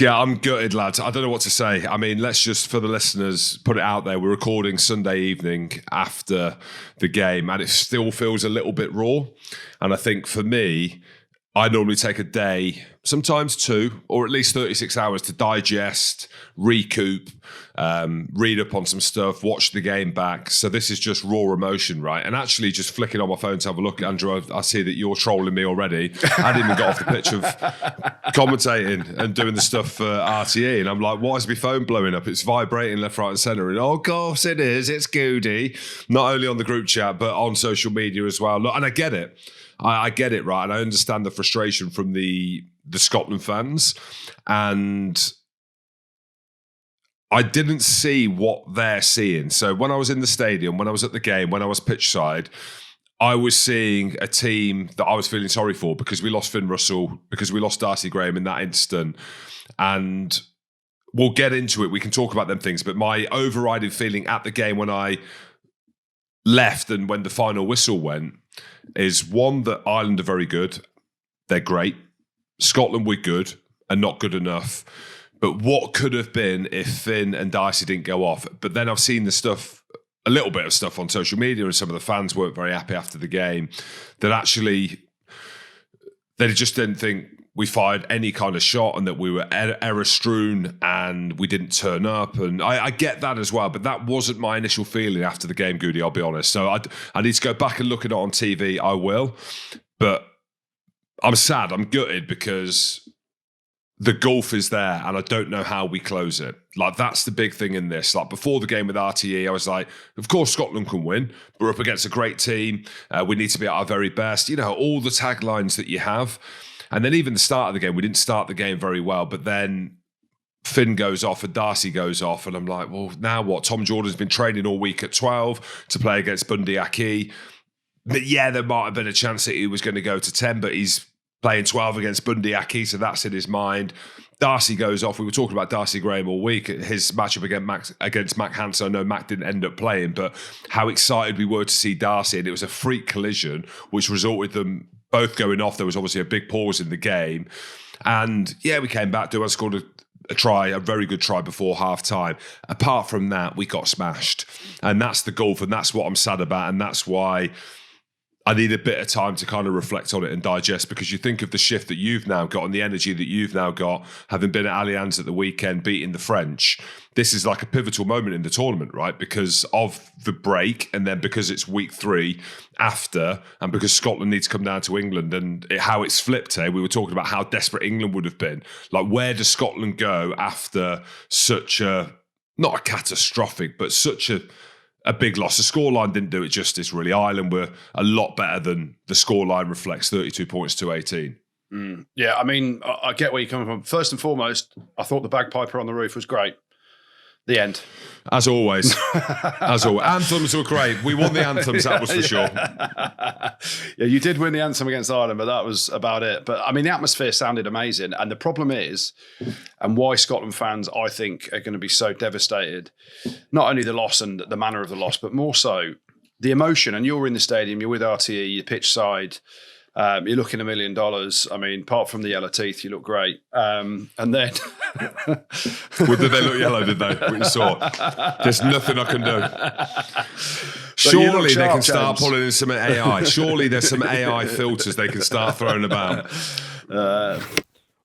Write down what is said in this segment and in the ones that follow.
Yeah, I'm gutted, lads. I don't know what to say. I mean, let's just, for the listeners, put it out there. We're recording Sunday evening after the game, and it still feels a little bit raw. And I think for me, I normally take a day, sometimes 2, or at least 36 hours to digest, recoup, read up on some stuff, watch the game back. So this is just raw emotion, right? And actually just flicking on my phone to have a look, Andrew, I see that you're trolling me already. I didn't even get off the pitch of commentating and doing the stuff for RTE. And I'm like, why is my phone blowing up? It's vibrating left, right and centre. And of course it is. It's Goody. Not only on the group chat, but on social media as well. Look, and I get it. I get it, right? And I understand the frustration from the Scotland fans. And I didn't see what they're seeing. So when I was in the stadium, when I was at the game, when I was pitch side, I was seeing a team that I was feeling sorry for because we lost Finn Russell, because we lost Darcy Graham in that instant. And we'll get into it. We can talk about them things. But my overriding feeling at the game when I left and when the final whistle went is, one, that Ireland are very good. They're great. Scotland were good and not good enough. But what could have been if Finn and Darcy didn't go off? But then I've seen the stuff, a little bit of stuff on social media, and some of the fans weren't very happy after the game, that actually they just didn't think we fired any kind of shot and that we were error-strewn and we didn't turn up. And I get that as well, but that wasn't my initial feeling after the game, Goody, I'll be honest. So I need to go back and look at it on TV. I will. But I'm sad. I'm gutted because the gulf is there and I don't know how we close it. Like, that's the big thing in this. Like, before the game with RTE, I was like, of course Scotland can win. We're up against a great team. We need to be at our very best. You know, all the taglines that you have. And then even the start of the game, we didn't start the game very well, but then Finn goes off and Darcy goes off, and I'm like, well, now what? Tom Jordan's been training all week at 12 to play against Bundy Aki. But yeah, there might have been a chance that he was going to go to 10, but he's playing 12 against Bundy Aki, so that's in his mind. Darcy goes off. We were talking about Darcy Graham all week. His matchup against Mac Hansen. I know Mac didn't end up playing, but how excited we were to see Darcy, and it was a freak collision, which resulted in them both going off. There was obviously a big pause in the game. And yeah, we came back. Duan scored a try, a very good try before half time. Apart from that, we got smashed. And that's the gulf, and that's what I'm sad about. And that's why I need a bit of time to kind of reflect on it and digest, because you think of the shift that you've now got and the energy that you've now got, having been at Allianz at the weekend, beating the French. This is like a pivotal moment in the tournament, right? Because of the break, and then because it's week 3 after, and because Scotland needs to come down to England, and how it's flipped here. We were talking about how desperate England would have been. Like, where does Scotland go after such a, not a catastrophic, but such a big loss? The scoreline didn't do it justice, really. Ireland were a lot better than the scoreline reflects, 32 points to 18. Yeah, I mean, I get where you're coming from. First and foremost, I thought the bagpiper on the roof was great. The end. As always. As always. Anthems were great. We won the anthems, that was for sure. Yeah, you did win the anthem against Ireland, but that was about it. But I mean, the atmosphere sounded amazing. And the problem is, and why Scotland fans, I think, are going to be so devastated, not only the loss and the manner of the loss, but more so the emotion. And you're in the stadium, you're with RTE, you're pitch side. You're looking $1 million. I mean, apart from the yellow teeth, you look great. And then... Well, did they look yellow, did they? What you saw? There's nothing I can do. Surely they can start pulling in some AI. Surely there's some AI filters they can start throwing about.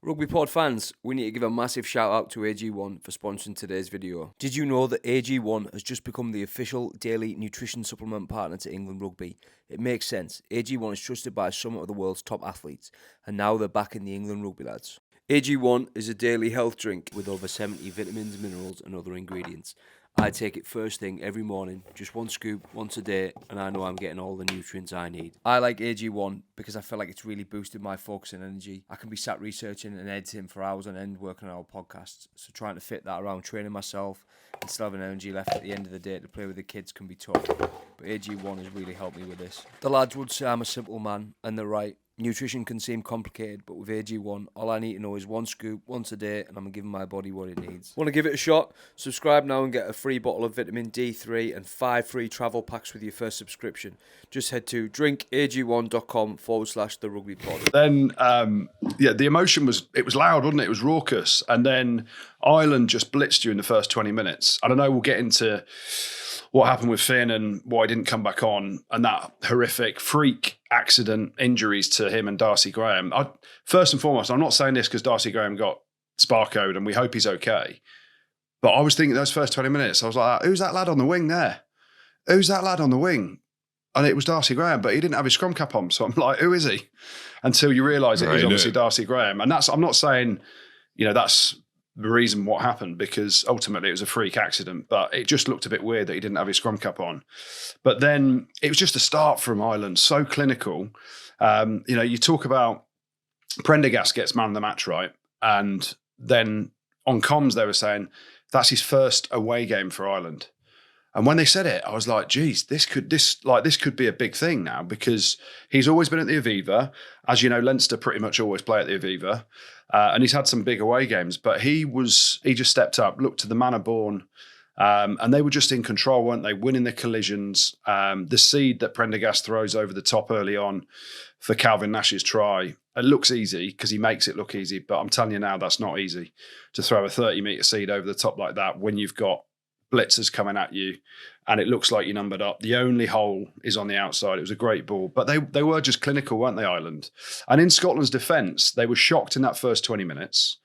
Rugby Pod fans, we need to give a massive shout out to AG1 for sponsoring today's video. Did you know that AG1 has just become the official daily nutrition supplement partner to England Rugby? It makes sense. AG1 is trusted by some of the world's top athletes, and now they're backing the England Rugby lads. AG1 is a daily health drink with over 70 vitamins, minerals and other ingredients. I take it first thing every morning, just 1 scoop, once a day, and I know I'm getting all the nutrients I need. I like AG1 because I feel like it's really boosted my focus and energy. I can be sat researching and editing for hours on end working on our podcasts, so trying to fit that around training myself and still having energy left at the end of the day to play with the kids can be tough. But AG1 has really helped me with this. The lads would say I'm a simple man, and they're right. Nutrition can seem complicated, but with AG1, all I need to know is one scoop once a day, and I'm giving my body what it needs. Want to give it a shot? Subscribe now and get a free bottle of vitamin D3 and 5 free travel packs with your first subscription. Just head to drinkag1.com/the rugby pod. Then, the emotion was loud, wasn't it? It was raucous. And then Ireland just blitzed you in the first 20 minutes. I don't know, we'll get into what happened with Finn and why he didn't come back on and that horrific freak accident injuries to him and Darcy Graham. First and foremost, I'm not saying this because Darcy Graham got sparkoed and we hope he's okay. But I was thinking those first 20 minutes, I was like, who's that lad on the wing there? Who's that lad on the wing? And it was Darcy Graham, but he didn't have his scrum cap on. So I'm like, who is he? Until you realise it is obviously Darcy Graham. And I'm not saying, that's the reason what happened, because ultimately it was a freak accident, but it just looked a bit weird that he didn't have his scrum cap on. But then it was just a start from Ireland, so clinical. You talk about Prendergast gets man of the match, right? And then on comms they were saying that's his first away game for Ireland. And when they said it, I was like, geez, this could be a big thing now, because he's always been at the Aviva. As you know, Leinster pretty much always play at the Aviva. And he's had some big away games, but he just stepped up, looked to the manner born, and they were just in control, weren't they? Winning the collisions. The seed that Prendergast throws over the top early on for Calvin Nash's try, it looks easy because he makes it look easy, but I'm telling you now, that's not easy to throw a 30-metre seed over the top like that when you've got blitzers coming at you and it looks like you're numbered up. The only hole is on the outside. It was a great ball, but they were just clinical, weren't they, Ireland? And in Scotland's defence, they were shocked in that first 20 minutes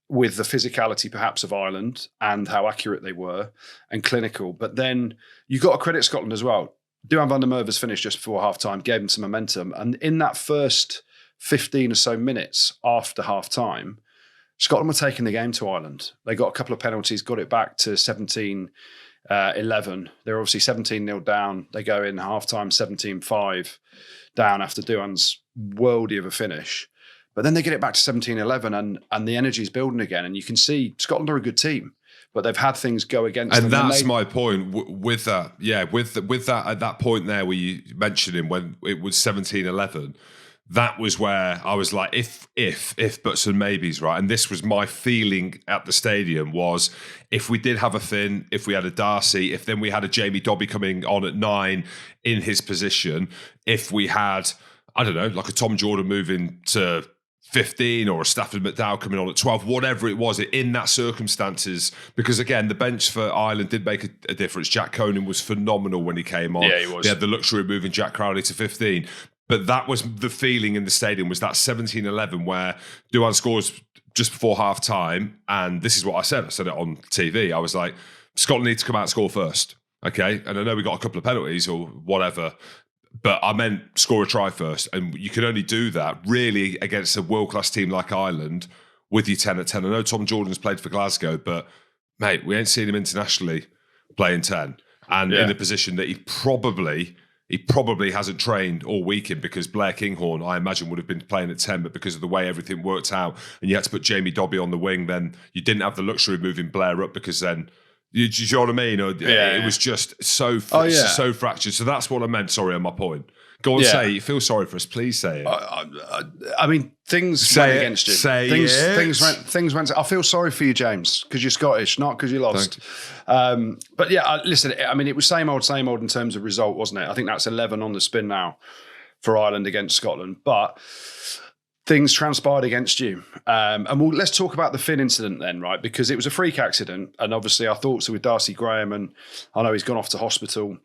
with the physicality perhaps of Ireland and how accurate they were and clinical. But then you got to credit Scotland as well. Duhan van der Merwe's finished just before half-time, gave them some momentum. And in that first 15 or so minutes after half-time, Scotland were taking the game to Ireland. They got a couple of penalties, got it back to 17-11. They're obviously 17-0 down. They go in half-time 17-5 down after Duhan's worldie of a finish. But then they get it back to 17-11 and the energy is building again. And you can see Scotland are a good team, but they've had things go against them. And that's my point with that. Yeah, with that at that point there where you mentioned him when it was 17-11, that was where I was like, if, buts and maybes, right? And this was my feeling at the stadium was if we did have a Finn, if we had a Darcy, if then we had a Jamie Dobby coming on at 9 in his position, if we had, I don't know, like a Tom Jordan moving to 15 or a Stafford McDowell coming on at 12, whatever it was, in that circumstances, because again, the bench for Ireland did make a difference. Jack Conan was phenomenal when he came on. Yeah, he was. They had the luxury of moving Jack Crowley to 15. But that was the feeling in the stadium, was that 17-11 where Duhan scores just before half time. And this is what I said it on TV. I was like, Scotland need to come out and score first. Okay. And I know we got a couple of penalties or whatever, but I meant score a try first. And you can only do that really against a world-class team like Ireland with your 10 at 10. I know Tom Jordan's played for Glasgow, but mate, we ain't seen him internationally playing 10. And in a position that he probably hasn't trained all weekend, because Blair Kinghorn, I imagine, would have been playing at 10, but because of the way everything worked out and you had to put Jamie Dobby on the wing, then you didn't have the luxury of moving Blair up, because then, do you know what I mean? It was just so fractured. So that's what I meant, sorry, on my point. Go on, say it. You feel sorry for us, please say it. I mean, things went against you. Things went. I feel sorry for you, James, because you're Scottish, not because you lost. But yeah, listen. I mean, it was same old in terms of result, wasn't it? I think that's 11 on the spin now for Ireland against Scotland. But things transpired against you, and let's talk about the Finn incident then, right? Because it was a freak accident, and obviously our thoughts are with Darcy Graham, and I know he's gone off to hospital.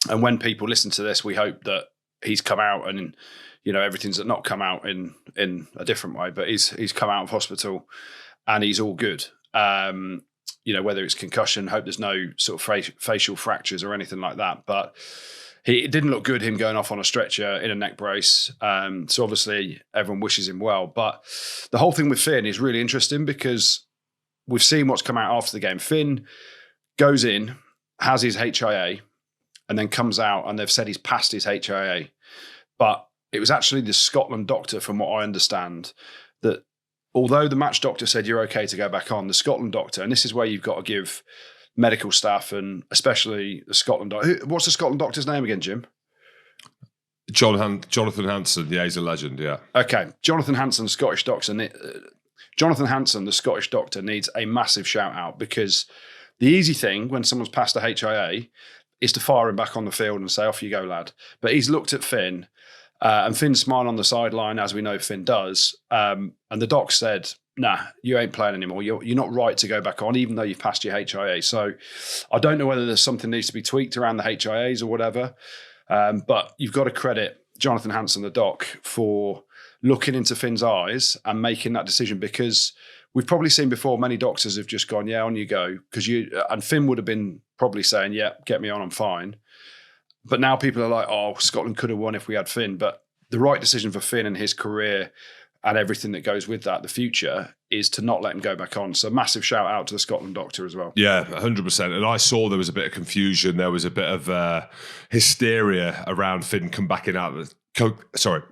And when people listen to this, we hope that he's come out and, everything's not come out in a different way, but he's come out of hospital and he's all good. Whether it's concussion, hope there's no sort of facial fractures or anything like that. But it didn't look good, him going off on a stretcher in a neck brace. So obviously everyone wishes him well. But the whole thing with Finn is really interesting because we've seen what's come out after the game. Finn goes in, has his HIA, and then comes out and they've said he's passed his HIA. But it was actually the Scotland doctor, from what I understand, that although the match doctor said you're okay to go back on, the Scotland doctor, and this is where you've got to give medical staff and especially the Scotland doctor. What's the Scotland doctor's name again, Jim? Jonathan Hansen, yeah, he's a legend, yeah. Okay, Jonathan Hansen, the Scottish doctor, needs a massive shout out, because the easy thing when someone's passed a HIA is to fire him back on the field and say, off you go, lad. But he's looked at Finn, and Finn's smiling on the sideline, as we know Finn does. And the doc said, nah, you ain't playing anymore. You're not right to go back on, even though you've passed your HIA. So I don't know whether there's something needs to be tweaked around the HIAs or whatever. But you've got to credit Jonathan Hansen, the doc, for looking into Finn's eyes and making that decision, because we've probably seen before many doctors have just gone, yeah, on you go. And Finn would have been probably saying, yeah, get me on, I'm fine. But now people are like, oh, Scotland could have won if we had Finn. But the right decision for Finn and his career and everything that goes with that, the future, is to not let him go back on. So massive shout out to the Scotland doctor as well. Yeah, 100%. And I saw there was a bit of confusion. There was a bit of hysteria around Finn come back in out of the...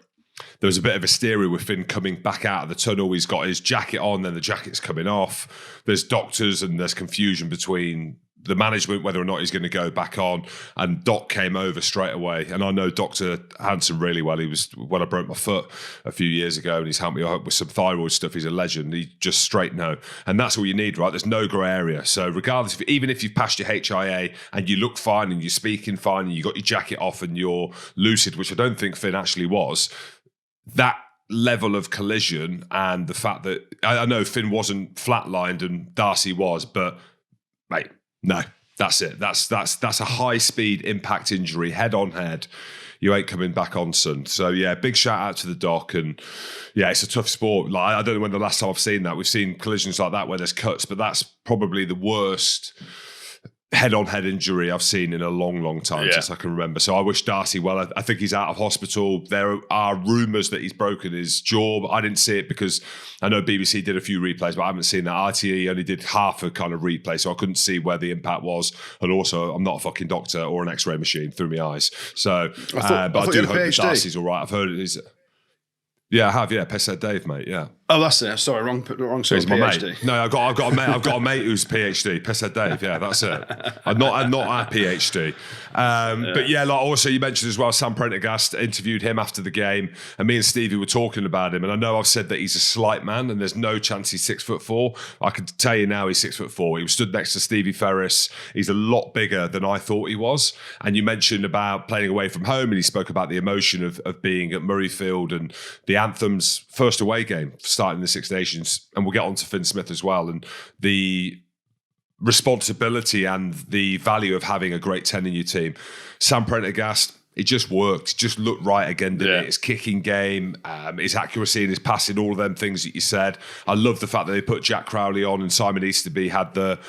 There was a bit of hysteria with Finn coming back out of the tunnel. He's got his jacket on, then the jacket's coming off. There's doctors and there's confusion between the management, whether or not he's going to go back on. And Doc came over straight away. And I know Dr. Hansen really well. He was when I broke my foot a few years ago, and he's helped me out with some thyroid stuff. He's a legend. He just straight no. And that's all you need, right? There's no grey area. So regardless, even if you've passed your HIA and you look fine and you're speaking fine and you got your jacket off and you're lucid, which I don't think Finn actually was, that level of collision and the fact that I know Finn wasn't flatlined and Darcy was, but mate, no, that's it. That's a high speed impact injury, head on head. You ain't coming back on, son. So yeah, big shout out to the doc. And yeah, it's a tough sport. Like, I don't know when the last time I've seen that. We've seen collisions like that where there's cuts, but that's probably the worst head-on-head injury I've seen in a long, long time since I can remember. So I wish Darcy well. I think he's out of hospital. There are rumours that he's broken his jaw, but I didn't see it because I know BBC did a few replays, but I haven't seen that. RTE only did half a kind of replay, so I couldn't see where the impact was. And also, I'm not a fucking doctor or an X-ray machine through my eyes. So, but I do hope that Darcy's all right. I've heard it. Yeah, I have. Yeah, Piss Head Dave, mate. Yeah. Oh, that's it. Sorry, wrong sort of PhD. Mate. No, I've got a mate who's PhD. Piss Head Dave. Yeah, that's it. I'm not a PhD. But yeah, like also you mentioned as well, Sam Prendergast interviewed him after the game, and me and Stevie were talking about him. And I know I've said that he's a slight man, and there's no chance he's 6'4". I can tell you now he's 6'4". He was stood next to Stevie Ferris. He's a lot bigger than I thought he was. And you mentioned about playing away from home, and he spoke about the emotion of being at Murrayfield and the Anthem's first away game starting the Six Nations, and we'll get on to Finn Smith as well, and the responsibility and the value of having a great 10 in your team. Sam Prendergast, it just worked. It just looked right again, didn't it? His kicking game, his accuracy and his passing, all of them things that you said. I love the fact that they put Jack Crowley on and Simon Easterby had the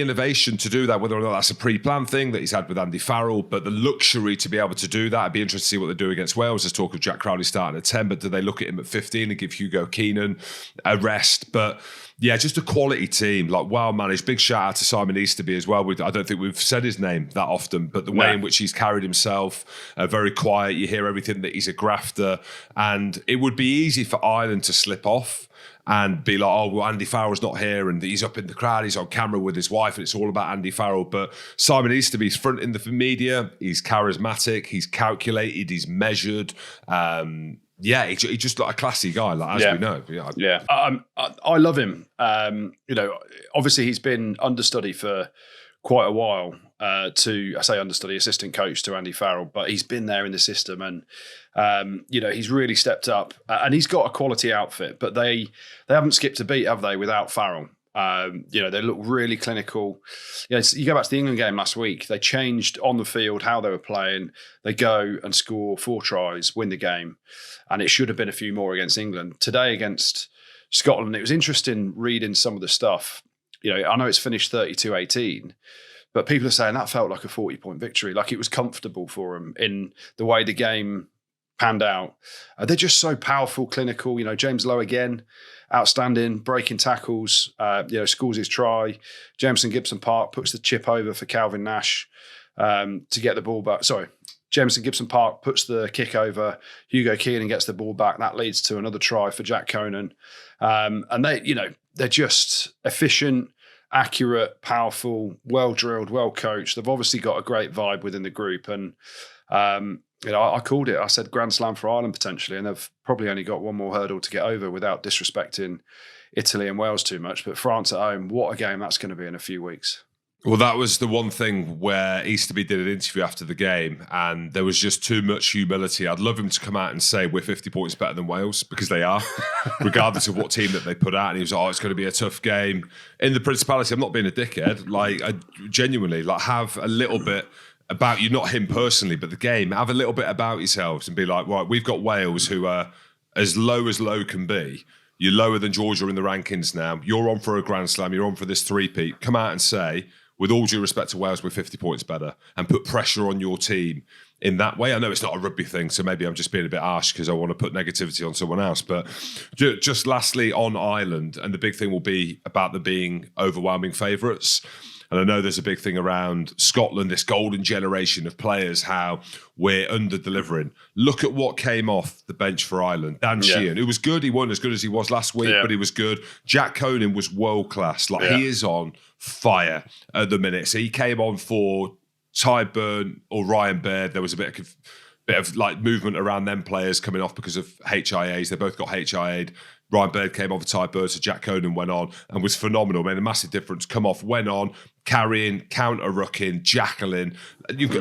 innovation to do that, whether or not that's a pre-planned thing that he's had with Andy Farrell, but the luxury to be able to do that. I'd be interested to see what they do against Wales. There's talk of Jack Crowley starting at 10, but do they look at him at 15 and give Hugo Keenan a rest? But yeah, just a quality team, like well managed. Big shout out to Simon Easterby as well. I don't think we've said his name that often, but the way in which he's carried himself, very quiet. You hear everything that he's a grafter, and it would be easy for Ireland to slip off and be like, oh, well, Andy Farrell's not here and he's up in the crowd, he's on camera with his wife and it's all about Andy Farrell. But Simon Easterby's front in the media, he's charismatic, he's calculated, he's measured. He's just like a classy guy, like as we know. Yeah. I love him. Obviously he's been understudy for quite a while. Understudy, assistant coach to Andy Farrell, but he's been there in the system and, he's really stepped up and he's got a quality outfit, but they haven't skipped a beat, have they, without Farrell? They look really clinical. You go back to the England game last week, they changed on the field how they were playing. They go and score 4 tries, win the game, and it should have been a few more against England. Today against Scotland, it was interesting reading some of the stuff. I know it's finished 32-18, but people are saying that felt like a 40-point victory. Like it was comfortable for them in the way the game panned out. They're just so powerful, clinical. James Lowe again, outstanding, breaking tackles, scores his try. Jameson Gibson Park puts the chip over for Calvin Nash to get the ball back. Sorry, Jameson Gibson Park puts the kick over. Hugo Keenan gets the ball back. That leads to another try for Jack Conan. And they're just efficient, accurate, powerful, well-drilled, well-coached. They've obviously got a great vibe within the group. And, I called it. I said Grand Slam for Ireland potentially, and they've probably only got one more hurdle to get over without disrespecting Italy and Wales too much. But France at home, what a game that's going to be in a few weeks. Well, that was the one thing where Easterby did an interview after the game, and there was just too much humility. I'd love him to come out and say we're 50 points better than Wales, because they are, regardless of what team that they put out. And he was like, it's going to be a tough game. In the Principality, I'm not being a dickhead. Like, I genuinely, have a little bit about you, not him personally, but the game. Have a little bit about yourselves and be like, right, we've got Wales who are as low can be. You're lower than Georgia in the rankings now. You're on for a Grand Slam. You're on for this three-peat. Come out and say, with all due respect to Wales, we're 50 points better, and put pressure on your team in that way. I know it's not a rugby thing, so maybe I'm just being a bit harsh because I want to put negativity on someone else. But just lastly on Ireland, and the big thing will be about them being overwhelming favourites. And I know there's a big thing around Scotland, this golden generation of players, how we're under-delivering. Look at what came off the bench for Ireland. Dan Sheehan, who was good. He wasn't as good as he was last week, but he was good. Jack Conan was world-class. He is on fire at the minute. So he came on for Ty Byrne or Ryan Baird. There was a bit of movement around them players coming off because of HIAs. They both got HIA'd. Ryan Baird came off for Ty Bird, so Jack Conan went on and was phenomenal. Made a massive difference. Come off, went on, carrying, counter-rucking, jackling.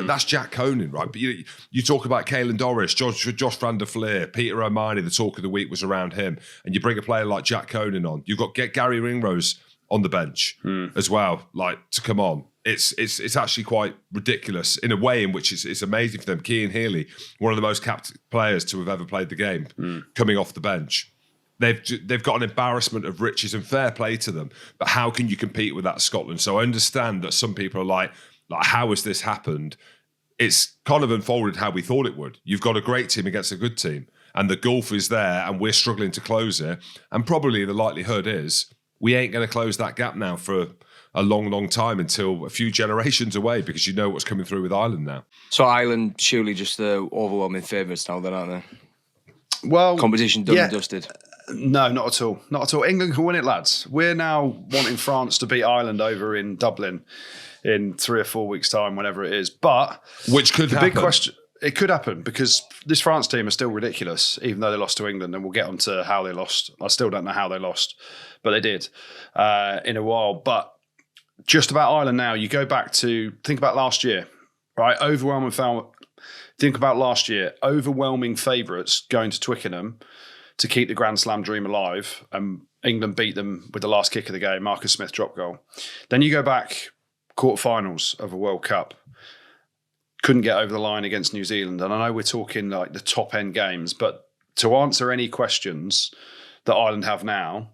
That's Jack Conan, right? But you talk about Caelan Doris, Josh van der Fleer, Peter O'Mahony, the talk of the week was around him. And you bring a player like Jack Conan on. You've got Gary Ringrose on the bench as well, to come on. It's actually quite ridiculous in a way in which it's amazing for them. Cian Healy, one of the most capped players to have ever played the game, coming off the bench. They've got an embarrassment of riches, and fair play to them. But how can you compete with that Scotland? So I understand that some people are like, how has this happened? It's kind of unfolded how we thought it would. You've got a great team against a good team, and the gulf is there, and we're struggling to close it. And probably the likelihood is we ain't going to close that gap now for a long, long time, until a few generations away, because you know what's coming through with Ireland now. So Ireland surely just the overwhelming favourites now, then, aren't they? Well, competition done and dusted. No, not at all. Not at all. England can win it, lads. We're now wanting France to beat Ireland over in Dublin in 3 or 4 weeks' time, whenever it is. But which could happen. Big question. It could happen, because this France team is still ridiculous, even though they lost to England, and we'll get on to how they lost. I still don't know how they lost, but they did in a while. But just about Ireland now, you go back to, think about last year, right? Think about last year. Overwhelming favourites going to Twickenham to keep the Grand Slam dream alive, and England beat them with the last kick of the game, Marcus Smith drop goal. Then you go back, quarterfinals of a World Cup, couldn't get over the line against New Zealand. And I know we're talking like the top end games, but to answer any questions that Ireland have now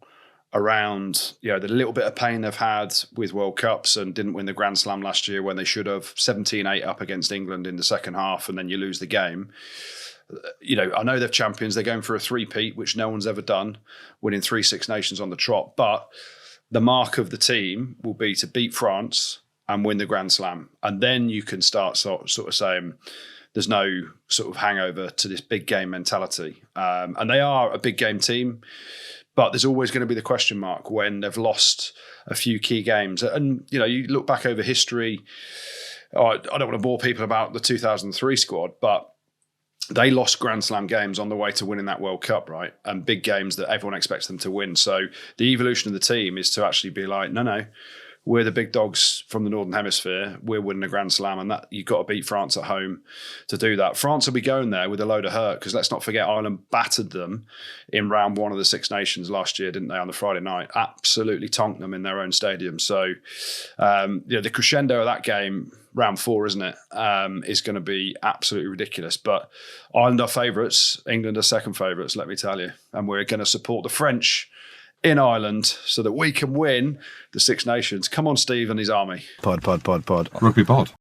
around, the little bit of pain they've had with World Cups and didn't win the Grand Slam last year when they should have, 17-8 up against England in the second half, and then you lose the game. I know they're champions. They're going for a three-peat, which no one's ever done, winning 3 Six Nations on the trot. But the mark of the team will be to beat France and win the Grand Slam. And then you can start sort of saying there's no sort of hangover to this big game mentality. And they are a big game team, but there's always going to be the question mark when they've lost a few key games. And, you look back over history. I don't want to bore people about the 2003 squad, but they lost Grand Slam games on the way to winning that World Cup, right? And big games that everyone expects them to win. So the evolution of the team is to actually be like, no, we're the big dogs from the Northern Hemisphere. We're winning a Grand Slam, and that you've got to beat France at home to do that. France will be going there with a load of hurt, because let's not forget Ireland battered them in round 1 of the Six Nations last year, didn't they, on the Friday night? Absolutely tonked them in their own stadium. So, the crescendo of that game, round 4, isn't it, is going to be absolutely ridiculous. But Ireland are favourites, England are second favourites, let me tell you. And we're going to support the French in Ireland so that we can win the Six Nations. Come on, Steve and his army. Pod. Rugby pod.